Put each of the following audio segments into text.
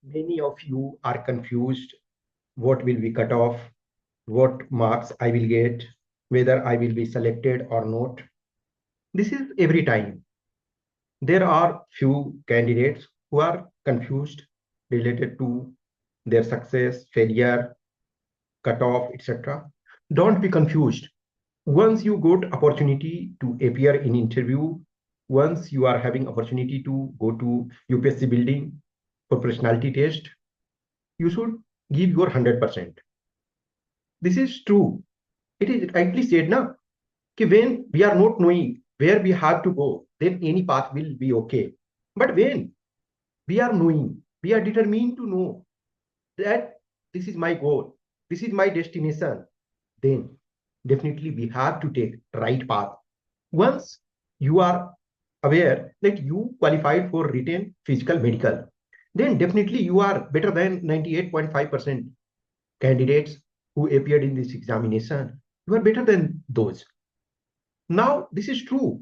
Many of you are confused. What will be cut off? What marks I will get? Whether I will be selected or not? This is every time. There are few candidates who are confused related to their success, failure, cut off, etc. Don't be confused. Once you got opportunity to appear in interview, once you are having opportunity to go to UPSC building for personality test, you should give your 100%. This is true. It is rightly said, na, कि when we are not knowing where we have to go, then any path will be okay. But when we are knowing, we are determined to know that this is my goal, this is my destination, then definitely we have to take right path. Once you are aware that you qualified for written, physical, medical, then definitely you are better than 98.5% candidates who appeared in this examination. You are better than those. Now, this is true.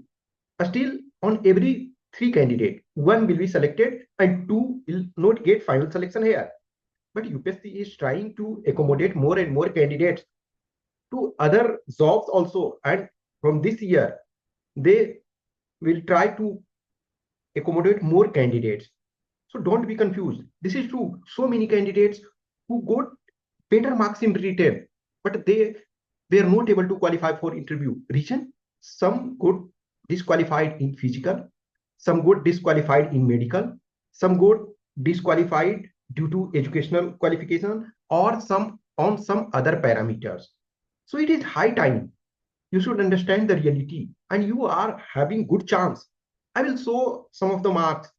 Still, on every three candidate, one will be selected and two will not get final selection here. But UPSC is trying to accommodate more and more candidates to other jobs also. And from this year, they will try to accommodate more candidates. So don't be confused. This is true. So many candidates who got better marks in written, but they were not able to qualify for interview. Reason? Some got disqualified in physical, some got disqualified in medical, some got disqualified due to educational qualification, or some on some other parameters. So it is high time you should understand the reality, and you are having good chance. I will show some of the marks,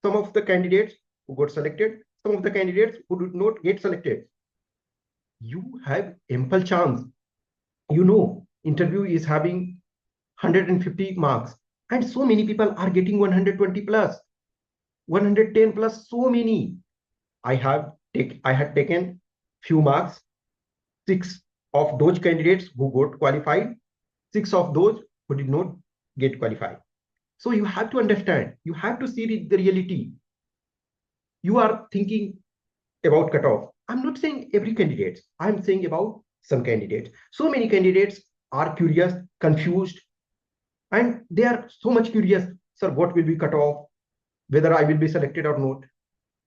some of the candidates who got selected, some of the candidates who did not get selected. You have ample chance. You know, interview is having 150 marks, and so many people are getting 120 plus, 110 plus. So many. I had taken few marks. Six of those candidates who got qualified, six of those who did not get qualified. So you have to understand. You have to see the reality. You are thinking about cutoff. I'm not saying every candidate. I'm saying about some candidates. So many candidates are curious, confused, and they are so much curious. Sir, what will be cut off? Whether I will be selected or not.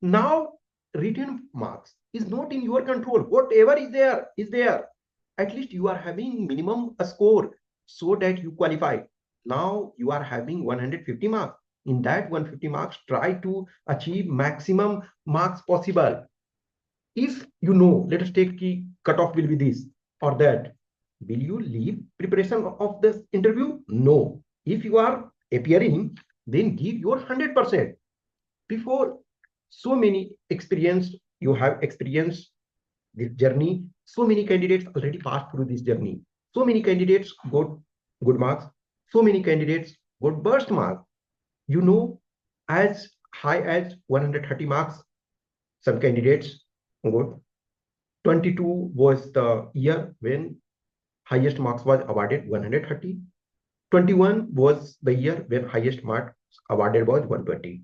Now, written marks is not in your control. Whatever is there is there. At least you are having minimum a score so that you qualify. Now you are having 150 marks. In that 150 marks, try to achieve maximum marks possible. If you know, let us take the cutoff will be this or that, will you leave preparation of this interview? No. If you are appearing, then give your 100%. Before, so many experienced, you have experienced this journey. So many candidates already passed through this journey. So many candidates got good marks. So many candidates got burst marks. You know, as high as 130 marks, some candidates got. 22 was the year when highest marks was awarded 130. 21 was the year when highest marks awarded was 120.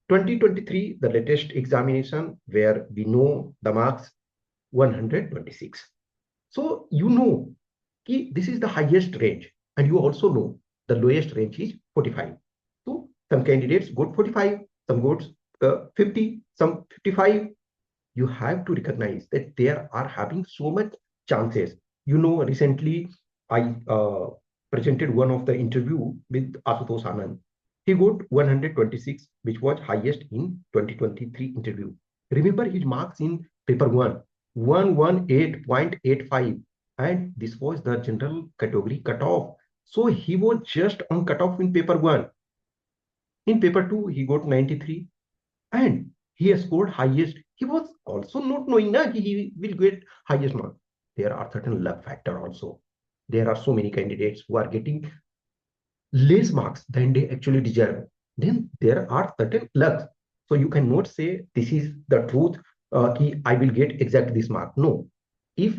2023, the latest examination where we know the marks 126. So you know this is the highest range, and you also know the lowest range is 45. So some candidates got 45, some got 50, some 55. You have to recognize that there are having so much chances. You know, recently I presented one of the interview with Ashutosh Anand. He got 126, which was highest in 2023 interview. Remember his marks in paper one, 118.85, and this was the general category cutoff. So he was just on cutoff in paper one. In paper two, he got 93, and he has scored highest. He was also not knowing that he will get highest mark. There are certain luck factor also. There are so many candidates who are getting less marks than they actually deserve. Then there are certain lucks. So you cannot say this is the truth. I will get exact this mark. No. If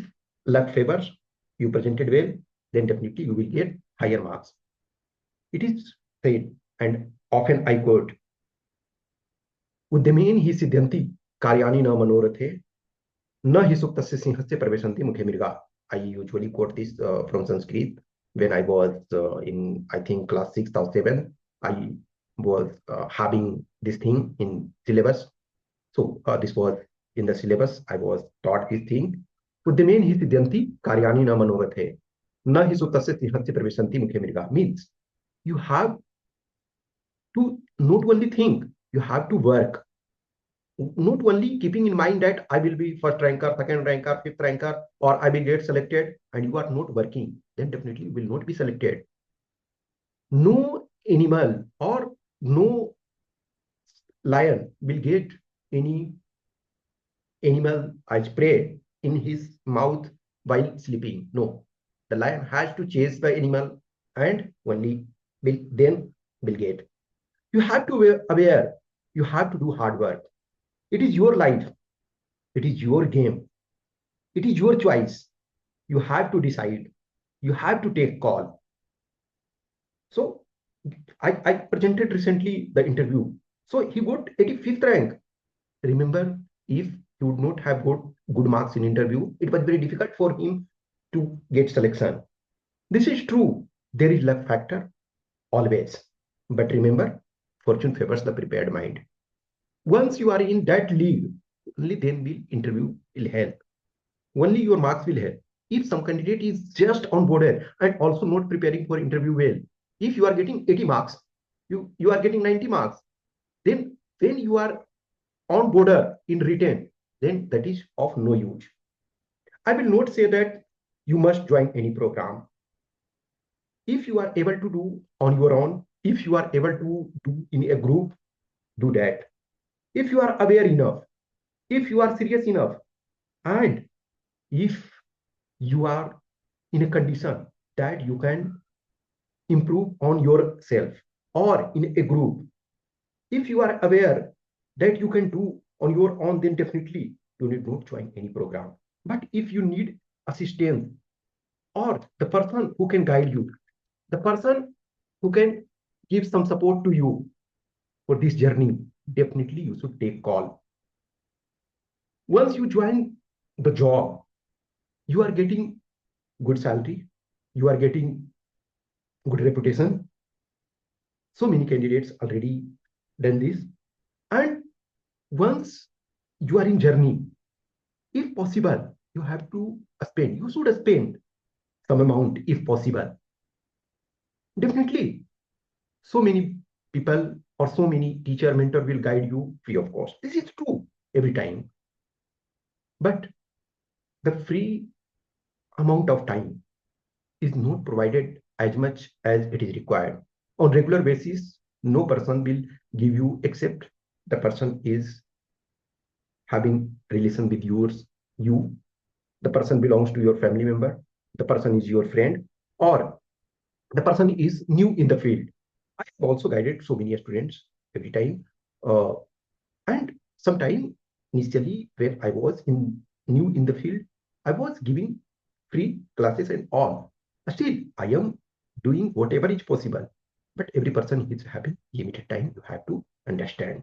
luck favors, you presented well, then definitely you will get higher marks. It is said, and often I quote, उद्यमेन ही सिद्ध्यन्ति कार्याणि न मनोरथे न हि सुप्तस्य सिंहस्य प्रविशन्ति मुखे मृगा. I usually quote this from Sanskrit. When I was in, I think, class 6 or 7, I was having this thing in syllabus. So this was in the syllabus. I was taught this thing. Uddyamen hi siddhanti karyani na manorathe na hi sutasya siddhanti pravisanti mukhe mriga. Means you have to not only think, you have to work. Not only keeping in mind that I will be first ranker, second ranker, fifth ranker, or I will get selected, and you are not working, then definitely you will not be selected. No animal or no lion will get any animal as prey in his mouth while sleeping. No, the lion has to chase the animal and only will get. You have to be aware. You have to do hard work. It is your life. It is your game. It is your choice. You have to decide. You have to take call. So I presented recently the interview. So he got 85th rank. Remember, if he would not have got good marks in interview, it was very difficult for him to get selection. This is true. There is luck factor always. But remember, fortune favors the prepared mind. Once you are in that league, only then will interview will help. Only your marks will help. If some candidate is just on border and also not preparing for interview well, if you are getting 80 marks, you are getting 90 marks, then when you are on border in written, then that is of no use. I will not say that you must join any program. If you are able to do on your own, if you are able to do in a group, do that. If you are aware enough, if you are serious enough, and if you are in a condition that you can improve on yourself or in a group, if you are aware that you can do on your own, then definitely you need not join any program. But if you need assistance or the person who can guide you, the person who can give some support to you for this journey, definitely you should take call. Once you join the job, you are getting good salary, you are getting good reputation. So many candidates already done this. And once you are in journey, if possible, you have to spend, you should spend some amount if possible. Definitely, so many people or so many teacher mentor will guide you free of cost. This is true every time. But the free amount of time is not provided as much as it is required. On regular basis, no person will give you except the person is having relation with you, the person belongs to your family member, the person is your friend, or the person is new in the field. I have also guided so many students every time. Uh, and sometime initially when I was new in the field, I was giving free classes and all. Still, I am doing whatever is possible. But every person is having limited time. You have to understand.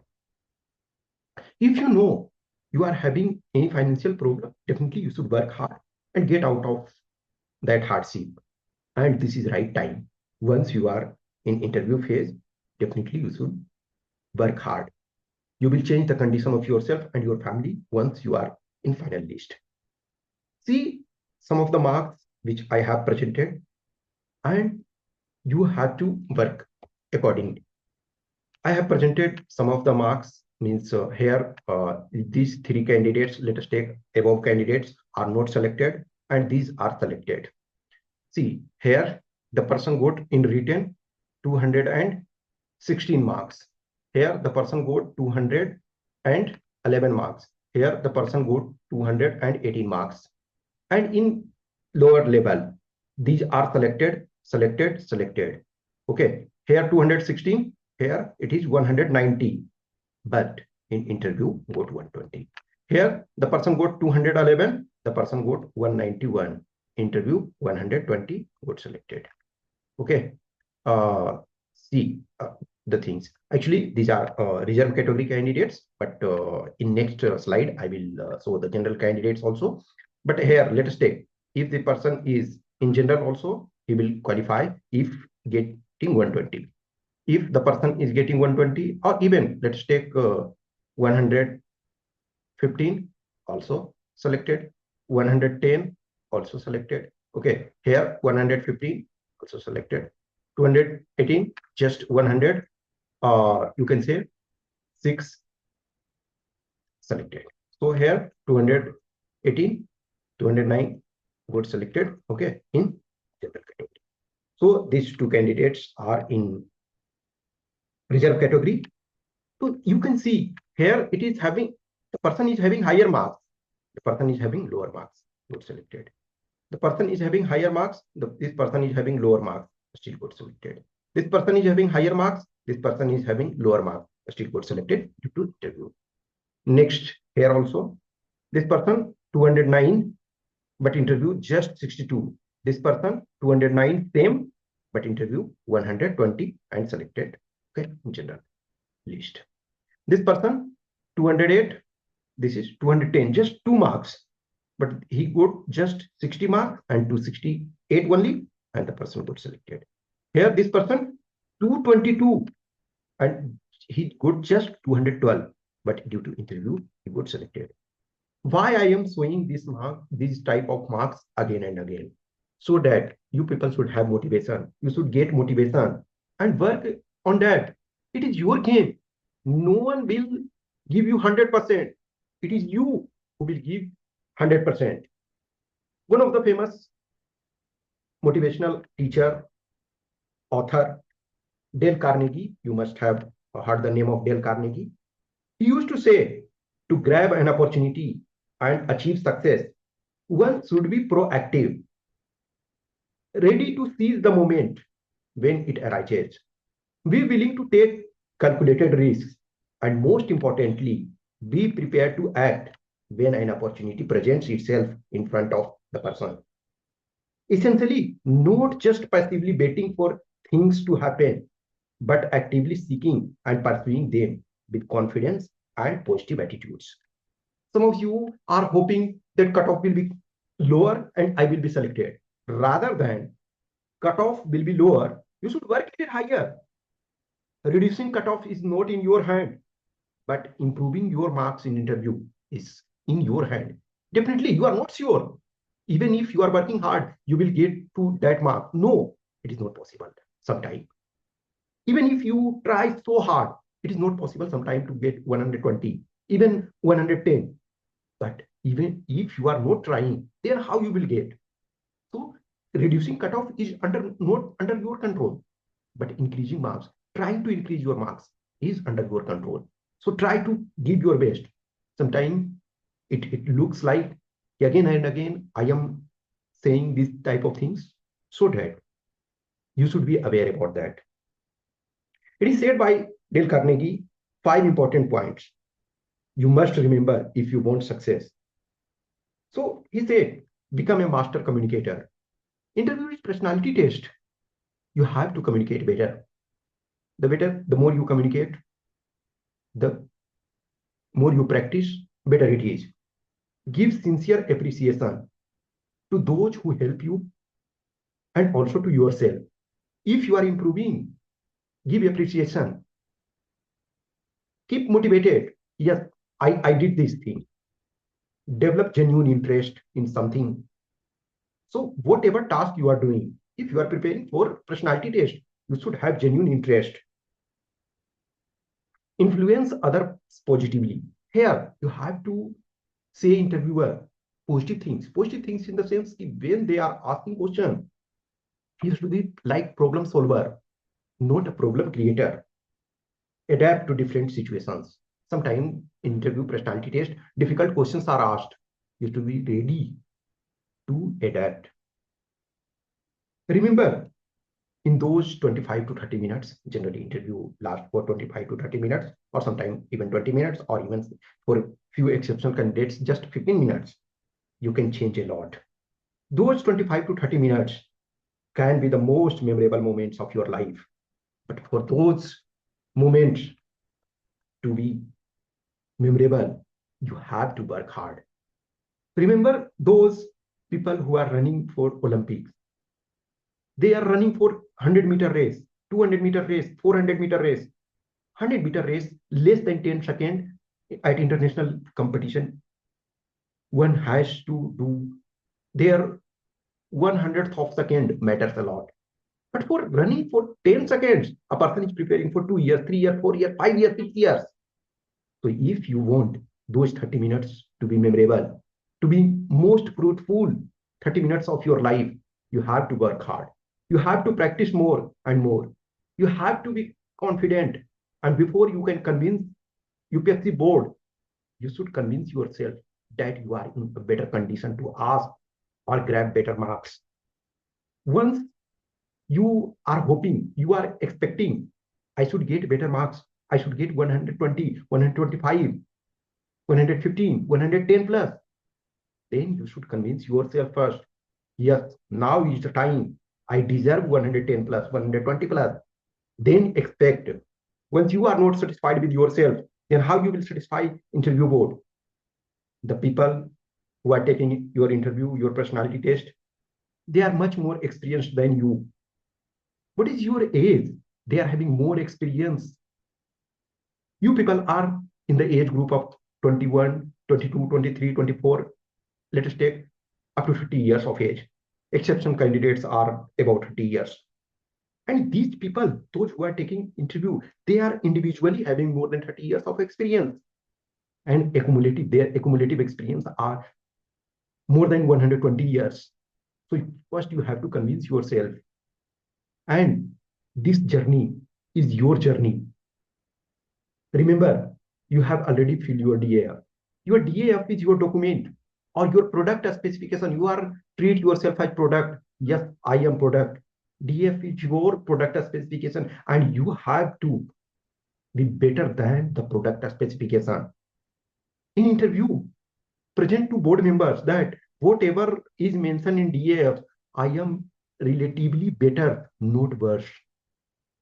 If you know you are having any financial problem, definitely you should work hard and get out of that hardship. And this is right time. Once you are in interview phase, definitely you should work hard. You will change the condition of yourself and your family once you are in final list. See some of the marks which I have presented, and you have to work accordingly. I have presented some of the marks, means here these three candidates, let us take above candidates, are not selected and these are selected. See here the person got in written 216 marks. Here the person got 211 marks. Here the person got 218 marks. And in lower level, these are selected. Okay, here 216, here it is 190, but in interview got 120. Here the person got 211, the person got 191. Interview 120 got selected. Okay. See, the things. Actually, these are reserve category candidates, but in next slide, I will show the general candidates also. But here, let us take, if the person is in general also, he will qualify if getting 120. If the person is getting 120, or even let's take 115, also selected, 110, also selected. Okay, here 115, also selected, 218, just 100, you can say 6, selected. So here 218, 209 got selected, okay, in general category. So these two candidates are in reserve category. So you can see here it is having, the person is having higher marks, the person is having lower marks, got selected. The person is having higher marks, this person is having lower marks, still got selected. This person is having higher marks, this person is having lower marks, still got selected due to interview. Next, here also, this person 209, but interview just 62. This person 209, same, but interview 120 and selected, okay, in general list. This person 208, this is 210, just 2 marks, but he got just 60 marks and 268 only, and the person got selected. Here this person 222 and he got just 212, but due to interview he got selected. Why I am showing this type of marks again and again? So that you people should have motivation, you should get motivation and work on that. It is your game. No one will give you 100%. It is you who will give 100%. One of the famous motivational teacher, author, Dale Carnegie, you must have heard the name of Dale Carnegie. He used to say, to grab an opportunity and achieve success, one should be proactive, ready to seize the moment when it arises, be willing to take calculated risks, and most importantly, be prepared to act when an opportunity presents itself in front of the person. Essentially, not just passively waiting for things to happen, but actively seeking and pursuing them with confidence and positive attitudes. Some of you are hoping that cutoff will be lower and I will be selected. Rather than cutoff will be lower, you should work it higher. Reducing cutoff is not in your hand, but improving your marks in interview is in your hand. Definitely, you are not sure. Even if you are working hard, you will get to that mark. No, it is not possible sometimes. Even if you try so hard, it is not possible sometimes to get 120, even 110. But even if you are not trying, then how you will get? So reducing cutoff is not under your control, but increasing marks, trying to increase your marks is under your control. So try to give your best. Sometimes it looks like again and again I am saying this type of things, so that you should be aware about that. It is said by Dale Carnegie, 5 important points you must remember if you want success. So he said, become a master communicator. Interview is personality test. You have to communicate better. The more you communicate, the more you practice, better it is. Give sincere appreciation to those who help you and also to yourself. If you are improving, give appreciation. Keep motivated. Yes, I did this thing. Develop genuine interest in something. So whatever task you are doing, if you are preparing for personality test, you should have genuine interest. Influence others positively. Here, you have to say interviewer positive things. Positive things in the sense when they are asking question, you should be like problem solver, not a problem creator. Adapt to different situations. Sometimes interview personality test, difficult questions are asked. You have to be ready to adapt. Remember, in those 25 to 30 minutes, generally interview lasts for 25 to 30 minutes, or sometimes even 20 minutes, or even for few exceptional candidates, just 15 minutes, you can change a lot. Those 25 to 30 minutes can be the most memorable moments of your life. But for those moments to be memorable, you have to work hard. Remember those people who are running for Olympics. They are running for 100-meter race, 200-meter race, 400-meter race, 100-meter race, less than 10 seconds at international competition. One has to do their 100th of second matters a lot. But for running for 10 seconds, a person is preparing for 2 years, 3 years, 4 years, 5 years, 6 years. So if you want those 30 minutes to be memorable, to be most fruitful 30 minutes of your life, you have to work hard. You have to practice more and more. You have to be confident. And before you can convince UPSC board, you should convince yourself that you are in a better condition to ask or grab better marks. Once you are hoping, you are expecting, I should get better marks. I should get 120, 125, 115, 110 plus. Then you should convince yourself first. Yes, now is the time. I deserve 110 plus, 120 plus. Then expect. Once you are not satisfied with yourself, then how you will satisfy interview board? The people who are taking your interview, your personality test, they are much more experienced than you. What is your age? They are having more experience. You people are in the age group of 21, 22, 23, 24. Let us take up to 50 years of age. Exception candidates are about 30 years. And these people, those who are taking interview, they are individually having more than 30 years of experience. And their accumulative experience are more than 120 years. So first you have to convince yourself. And this journey is your journey. Remember, you have already filled your DAF. Your DAF is your document or your product specification. You are treat yourself as product. Yes, I am product. DAF is your product specification, and you have to be better than the product specification. In interview, present to board members that whatever is mentioned in DAF, I am relatively better, not worse.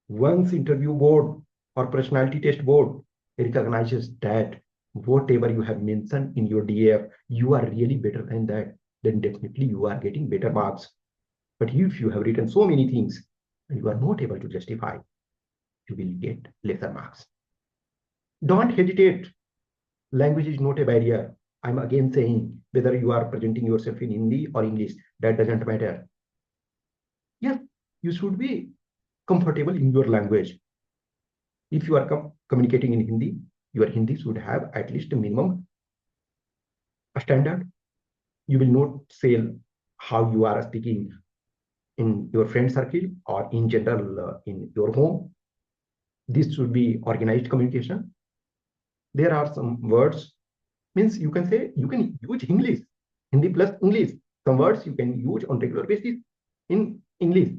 Once interview board or personality test board recognizes that whatever you have mentioned in your DAF, you are really better than that, then definitely you are getting better marks. But if you have written so many things and you are not able to justify, you will get lesser marks. Don't hesitate. Language is not a barrier. I'm again saying whether you are presenting yourself in Hindi or English, that doesn't matter. Yes, you should be comfortable in your language. If you are communicating in Hindi, your Hindi should have at least a minimum a standard. You will not say how you are speaking in your friend circle or in general in your home. This should be organized communication. There are some words, means you can say, you can use English, Hindi plus English. Some words you can use on regular basis in English.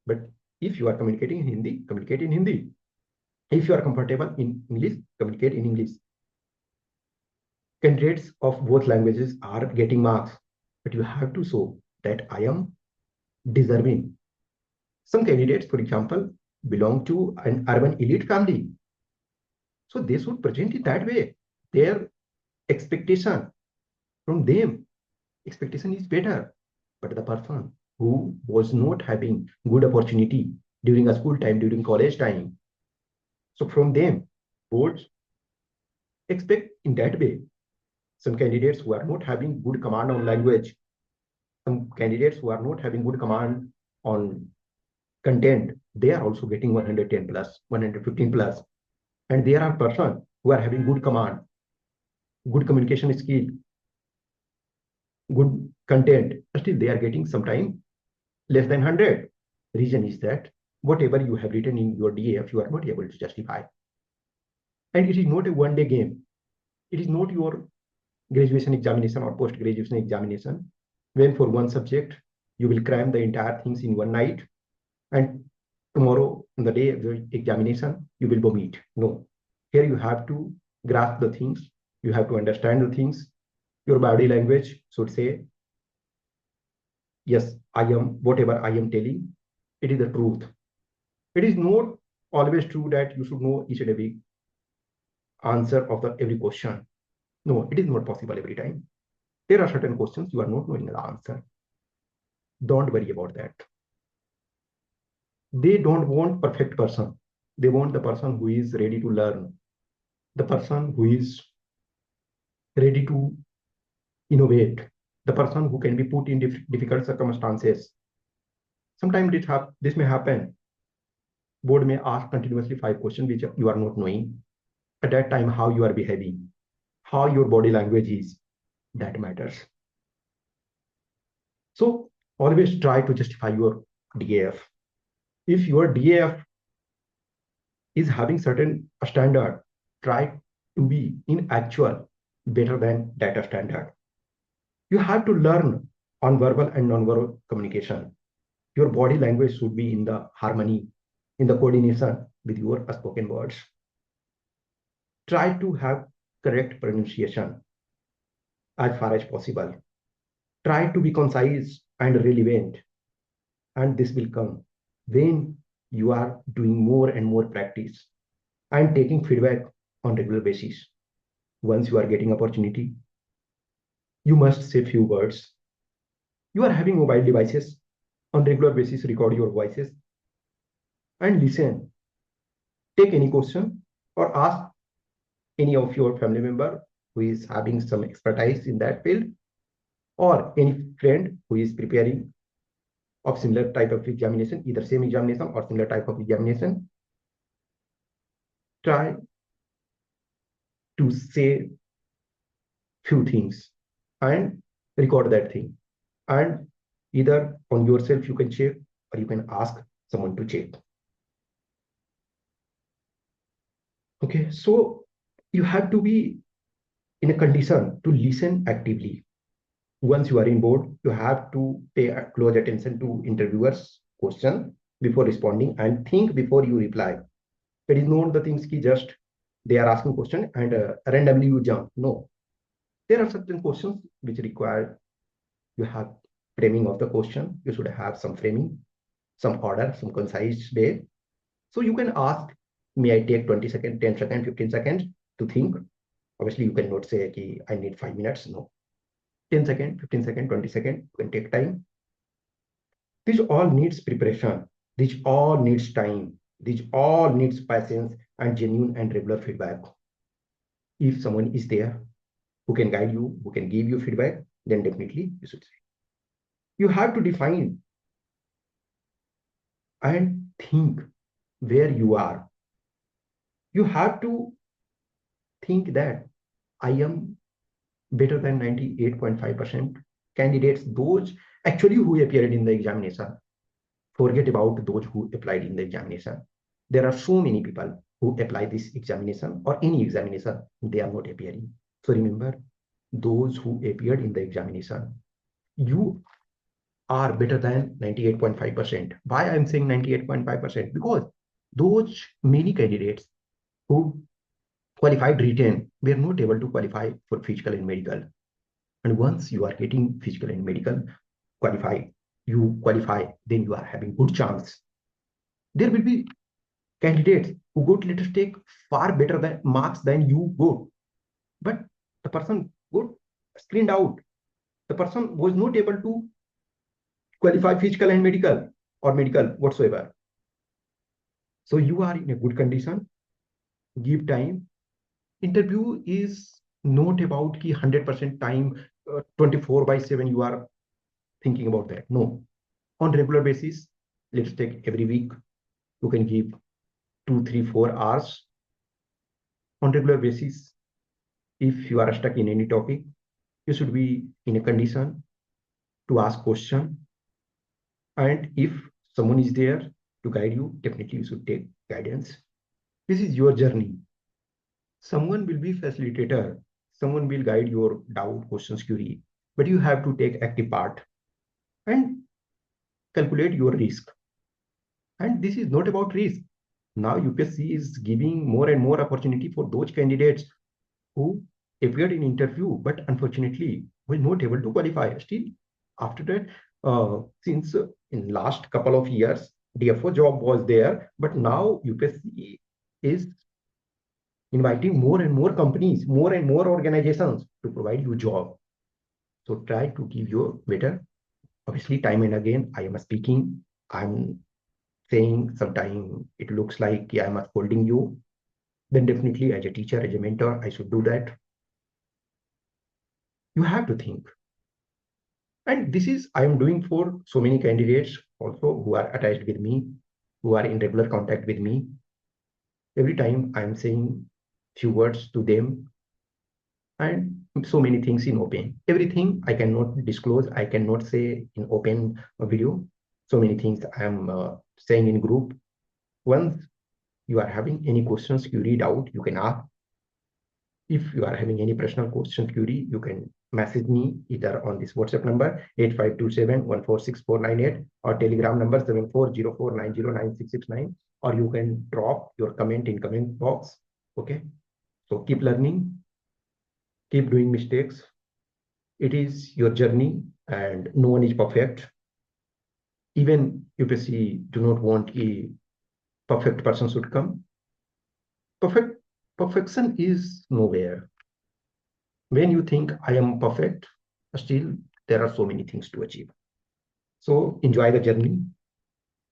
But if you are communicating in Hindi, communicate in Hindi. If you are comfortable in English, communicate in English. Candidates of both languages are getting marks, but you have to show that I am deserving. Some candidates, for example, belong to an urban elite family. So they should present it that way. Their expectation from them, expectation is better. But the person who was not having good opportunity during a school time, during college time, so from them, boards expect in that way. Some candidates who are not having good command on language, some candidates who are not having good command on content, they are also getting 110 plus, 115 plus. And there are persons who are having good command, good communication skill, good content, still they are getting sometime less than 100. Reason is that whatever you have written in your DAF, you are not able to justify. And it is not a one-day game. It is not your graduation examination or post-graduation examination, when for one subject, you will cram the entire things in one night, and tomorrow, on the day of the examination, you will vomit. No. Here you have to grasp the things. You have to understand the things. Your body language should say, yes, I am, whatever I am telling, it is the truth. It is not always true that you should know each and every answer of the every question. No, it is not possible every time. There are certain questions you are not knowing the answer. Don't worry about that. They don't want perfect person. They want the person who is ready to learn, the person who is ready to innovate, the person who can be put in difficult circumstances. Sometimes this may happen. Board may ask continuously 5 questions which you are not knowing. At that time, how you are behaving, how your body language is, that matters. So always try to justify your DAF. If your DAF is having certain standard, try to be in actual better than data standard. You have to learn on verbal and non-verbal communication. Your body language should be in the harmony, in the coordination with your spoken words. Try to have correct pronunciation as far as possible. Try to be concise and relevant, and this will come when you are doing more and more practice and taking feedback on regular basis. Once you are getting opportunity, you must say few words. You are having mobile devices on regular basis, record your voices and listen. Take any question or ask any of your family member who is having some expertise in that field, or any friend who is preparing of similar type of examination, either same examination or similar type of examination. Try to say few things and record that thing, and either on yourself you can check or you can ask someone to check. Okay, so you have to be in a condition to listen actively. Once you are in board, you have to pay close attention to interviewers' question before responding and think before you reply. It is not the things ki just they are asking question and randomly you jump. No, there are certain questions which require you have framing of the question. You should have some framing, some order, some concise way. So you can ask, may I take 20 seconds, 10 seconds, 15 seconds to think? Obviously, you cannot say ki I need 5 minutes. No, 10 seconds, 15 seconds, 20 seconds, you can take time. This all needs preparation. This all needs time. This all needs patience and genuine and regular feedback. If someone is there who can guide you, who can give you feedback, then definitely you should say. You have to define and think where you are. You have to think that I am better than 98.5% candidates, those actually who appeared in the examination. Forget about those who applied in the examination. There are so many people who apply this examination or any examination, they are not appearing. So remember, those who appeared in the examination, you are better than 98.5%. Why I'm saying 98.5%? Because those many candidates who qualified written were not able to qualify for physical and medical. And once you are getting physical and medical you qualify, then you are having good chance. There will be candidates who got, let us take, far better than marks than you got, but the person got screened out. The person was not able to qualify physical and medical or medical whatsoever. So you are in a good condition. Give time. Interview is not about ki 100% time, 24/7 you are thinking about that. No, on regular basis, let's take every week, you can give 2, 3, 4 hours on regular basis. If you are stuck in any topic, you should be in a condition to ask question. And if someone is there to guide you, definitely you should take guidance. This is your journey. Someone will be facilitator. Someone will guide your doubt, questions, query. But you have to take active part and calculate your risk. And this is not about risk. Now UPSC is giving more and more opportunity for those candidates who appeared in interview, but unfortunately were not able to qualify. Still, after that, since in last couple of years, DFO job was there, but now UPSC is inviting more and more companies, more and more organizations to provide you job. So try to give your better. Obviously, time and again, I am speaking. I'm saying sometimes it looks like, yeah, I'm scolding you. Then definitely, as a teacher, as a mentor, I should do that. You have to think. And this is I am doing for so many candidates also who are attached with me, who are in regular contact with me. Every time I'm saying few words to them, and so many things in open. Everything I cannot disclose, I cannot say in open video. So many things I'm saying in group. Once you are having any questions, query, doubt, you can ask. If you are having any personal question, query, you can message me either on this WhatsApp number 8527146498 or Telegram number 7404909669, or you can drop your comment in comment box. Okay, so keep learning, keep doing mistakes. It is your journey, and no one is perfect. Even UPSC do not want a perfect person should come. Perfection is nowhere. When you think I am perfect, still there are so many things to achieve. So enjoy the journey.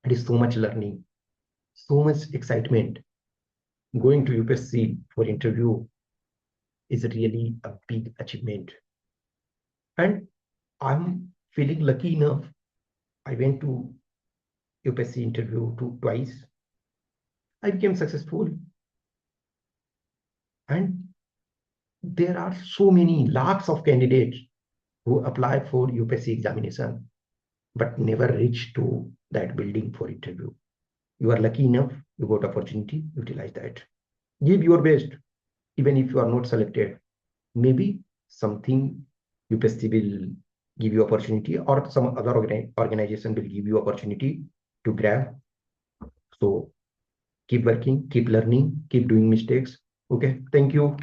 It is so much learning, so much excitement. Going to UPSC for interview is really a big achievement. And I'm feeling lucky enough. I went to UPSC interview twice. I became successful. And there are so many lakhs of candidates who apply for UPSC examination but never reach to that building for interview. You are lucky enough, you got opportunity, utilize that. Give your best, even if you are not selected. Maybe something UPSC will give you opportunity, or some other organization will give you opportunity to grab. So keep working, keep learning, keep doing mistakes. Okay, thank you.